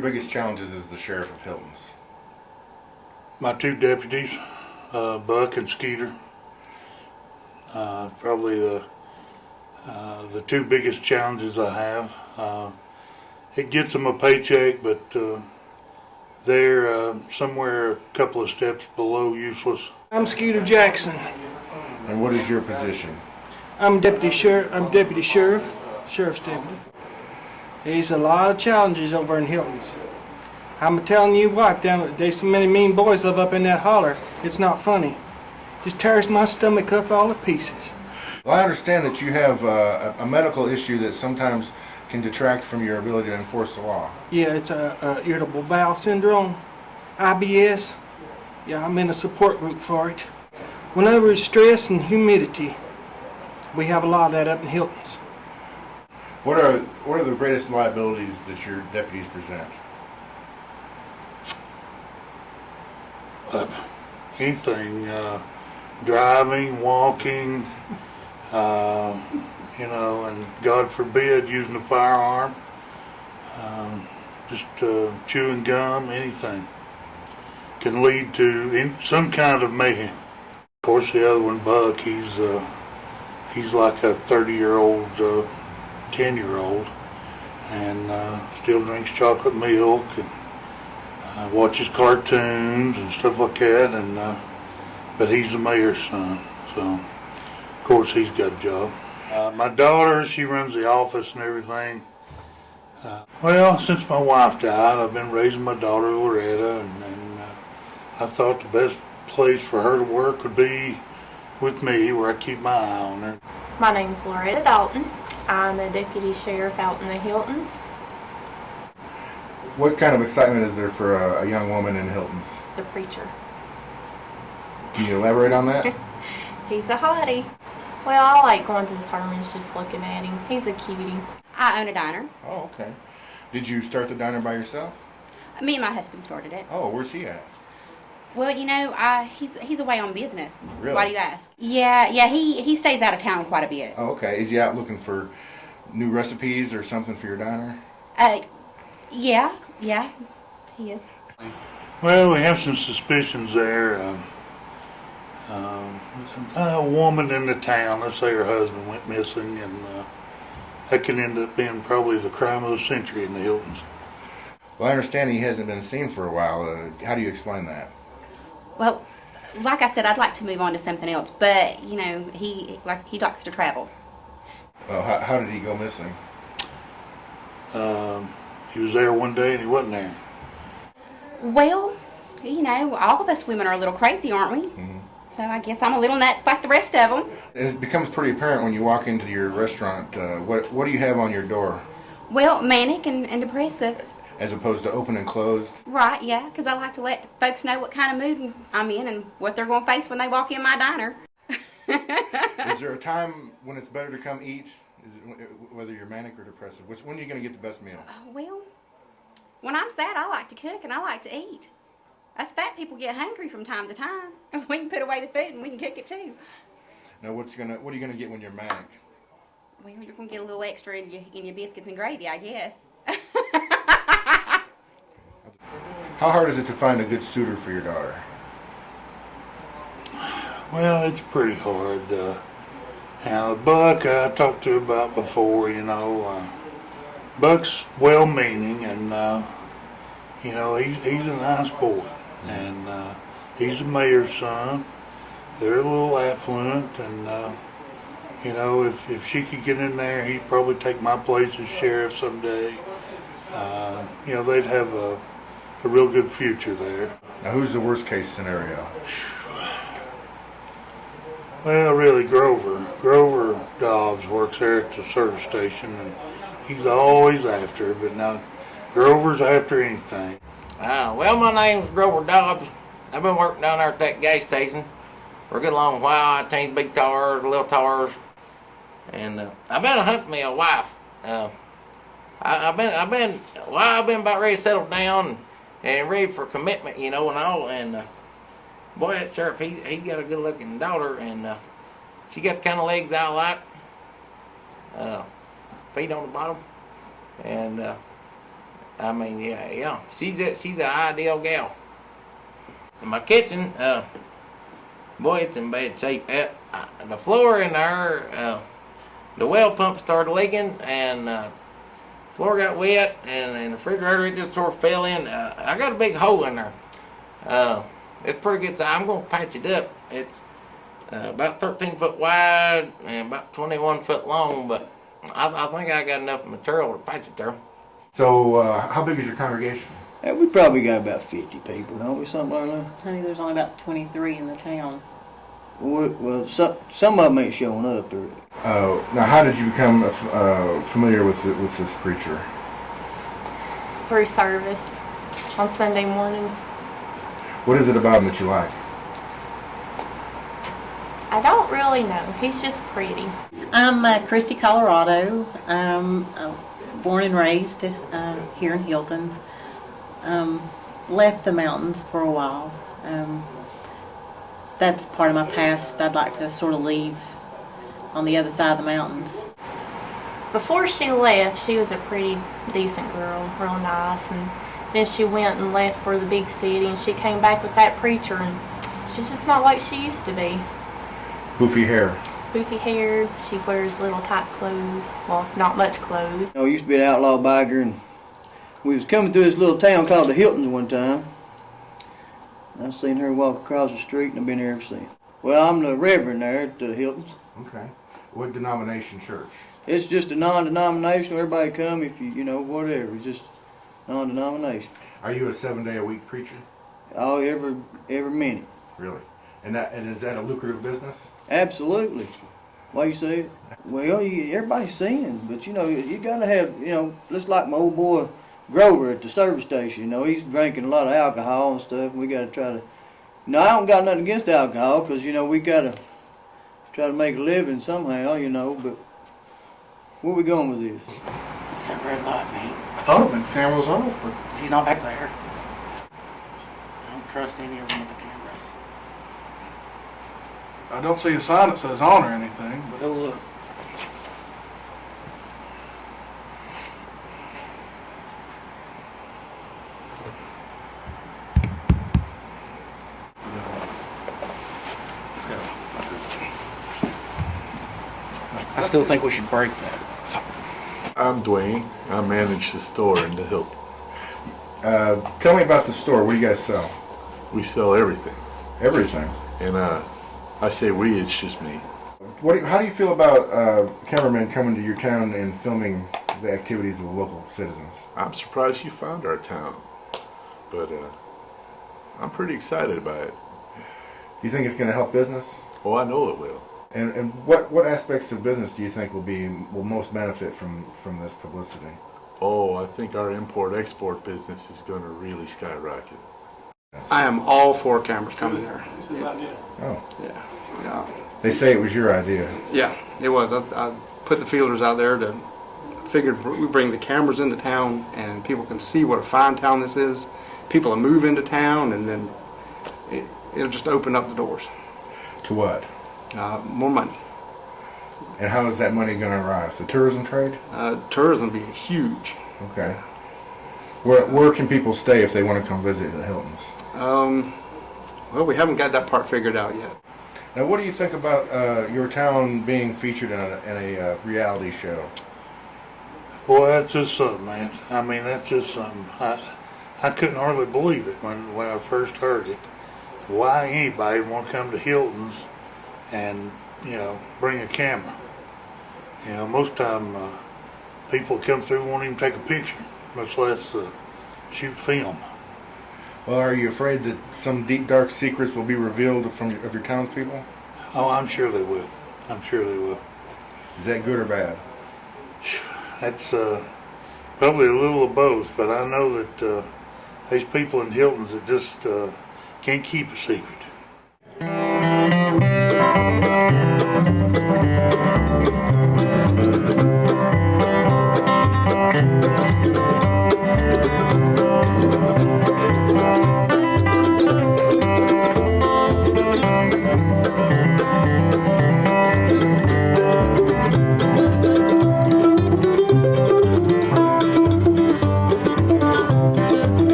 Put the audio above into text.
your biggest challenges as the sheriff of Hiltons? My two deputies, Buck and Skeeter. Probably the two biggest challenges I have. It gets them a paycheck, but they're somewhere a couple of steps below useless. I'm Skeeter Jackson. And what is your position? I'm deputy sheriff, sheriff's deputy. There's a lot of challenges over in Hiltons. I'm telling you what, there's so many mean boys live up in that holler. It's not funny. Just tears my stomach up all to pieces. Well, I understand that you have a medical issue that sometimes can detract from your ability to enforce the law. Yeah, it's a irritable bowel syndrome, IBS. Yeah, I'm in a support group for it. Whenever it's stress and humidity, we have a lot of that up in Hiltons. What are the greatest liabilities that your deputies present? Anything, driving, walking, and God forbid using a firearm, just chewing gum, anything can lead to some kind of mayhem. Of course, the other one, Buck, he's like a 30-year-old, 10-year-old, and still drinks chocolate milk and watches cartoons and stuff like that. And but he's the mayor's son, so of course he's got a job. My daughter, she runs the office and everything. Well, since my wife died, I've been raising my daughter Loretta, and I thought the best place for her to work would be with me, where I keep my eye on her. My name's Loretta Dalton. I'm the deputy sheriff out in the Hiltons. What kind of excitement is there for a young woman in Hiltons? The preacher. Can you elaborate on that? He's a hottie. Well, I like going to the sermons just looking at him. He's a cutie. I own a diner. Oh, okay. Did you start the diner by yourself? Me and my husband started it. Oh, where's he at? Well, he's away on business. Really? Why do you ask? Yeah, he stays out of town quite a bit. Oh, okay. Is he out looking for new recipes or something for your diner? Yeah, he is. Well, we have some suspicions there. A woman in the town, let's say her husband went missing, and that can end up being probably the crime of the century in the Hiltons. Well, I understand he hasn't been seen for a while. How do you explain that? Well, like I said, I'd like to move on to something else, but he likes to travel. Well, how did he go missing? He was there one day and he wasn't there. Well, all of us women are a little crazy, aren't we? Mm-hmm. So I guess I'm a little nuts like the rest of them. It becomes pretty apparent when you walk into your restaurant. What do you have on your door? Well, manic and depressive. As opposed to open and closed? Right, yeah, because I like to let folks know what kind of mood I'm in and what they're going to face when they walk in my diner. Is there a time when it's better to come eat? Is it, whether you're manic or depressive? When are you going to get the best meal? Well, when I'm sad, I like to cook and I like to eat. Us fat people get hungry from time to time. We can put away the food and we can cook it too. Now, what are you going to get when you're manic? Well, you're going to get a little extra in your biscuits and gravy, I guess. How hard is it to find a good suitor for your daughter? Well, it's pretty hard. Now, Buck, I talked to about before, Buck's well-meaning, and, he's a nice boy. And he's the mayor's son. They're a little affluent, and, if she could get in there, he'd probably take my place as sheriff someday. They'd have a real good future there. Now, who's the worst case scenario? Well, really, Grover Dobbs works there at the service station, and he's always after her, but now Grover's after anything. Well, my name's Grover Dobbs. I've been working down there at that gas station for a good long while. I changed big tires, little tires, and I've been hunting me a wife. I've been about ready to settle down and ready for commitment, and all. And boy, that sheriff, he got a good-looking daughter, and she got the kind of legs I like, feet on the bottom, and I mean, yeah. She's an ideal gal. In my kitchen, boy, it's in bad shape. The floor in there, the well pump started leaking, and floor got wet, and the refrigerator, it just sort of fell in. I got a big hole in there. It's pretty good size. I'm going to patch it up. It's about 13 foot wide and about 21 foot long, but I think I got enough material to patch it there. So, how big is your congregation? We probably got about 50 people, don't we? Something like that. Honey, there's only about 23 in the town. Well, some of them ain't showing up. Now, how did you become familiar with this preacher? Through service on Sunday mornings. What is it about him that you like? I don't really know. He's just pretty. I'm Christy, Colorado. Born and raised here in Hiltons. Left the mountains for a while. That's part of my past I'd like to sort of leave on the other side of the mountains. Before she left, she was a pretty decent girl, real nice, and then she went and left for the big city, and she came back with that preacher, and she's just not like she used to be. Poofy hair. Poofy hair, she wears little tight clothes, well, not much clothes. I used to be an outlaw biker, and we was coming through this little town called the Hiltons one time. I seen her walk across the street, and I've been here ever since. Well, I'm the reverend there at the Hiltons. Okay. What denomination church? It's just a non-denominational. Everybody come if you know, whatever. It's just non-denominational. Are you a 7-day-a-week preacher? Oh, every minute. Really? And is that a lucrative business? Absolutely. Why you say it? Well, everybody's seeing, but you gotta have, just like my old boy Grover at the service station. He's drinking a lot of alcohol and stuff. And we gotta try to. No, I don't got nothing against alcohol, because we gotta try to make a living somehow, But where we going with this? It's that red light, mate. I thought it meant the camera was off, but He's not back there. I don't trust any of them with the cameras. I don't see a sign that says on or anything. But Go look. I still think we should break that. I'm Dwayne. I manage the store in the Hilton. Tell me about the store. What do you guys sell? We sell everything. Everything. And I say we, it's just me. How do you feel about cameramen coming to your town and filming the activities of the local citizens? I'm surprised you found our town, but I'm pretty excited about it. Do you think it's going to help business? Oh, I know it will. And what aspects of business do you think will most benefit from this publicity? Oh, I think our import-export business is going to really skyrocket. I am all for cameras coming there. Oh. Yeah. They say it was your idea. Yeah, it was. I put the feelers out there to figured we bring the cameras into town and people can see what a fine town this is. People will move into town and then it'll just open up the doors. To what? More money. And how is that money going to arrive? The tourism trade? Tourism will be huge. Okay. Where can people stay if they want to come visit the Hiltons? Well, we haven't got that part figured out yet. Now, what do you think about your town being featured in a reality show? Boy, that's just something, man. I mean, that's just something. I couldn't hardly believe it when I first heard it. Why anybody would want to come to Hilton's and, bring a camera. Most time people come through won't even take a picture, much less shoot film. Well, are you afraid that some deep, dark secrets will be revealed of your townspeople? Oh, I'm sure they will. I'm sure they will. Is that good or bad? That's probably a little of both, but I know that there's people in Hilton's that just can't keep a secret.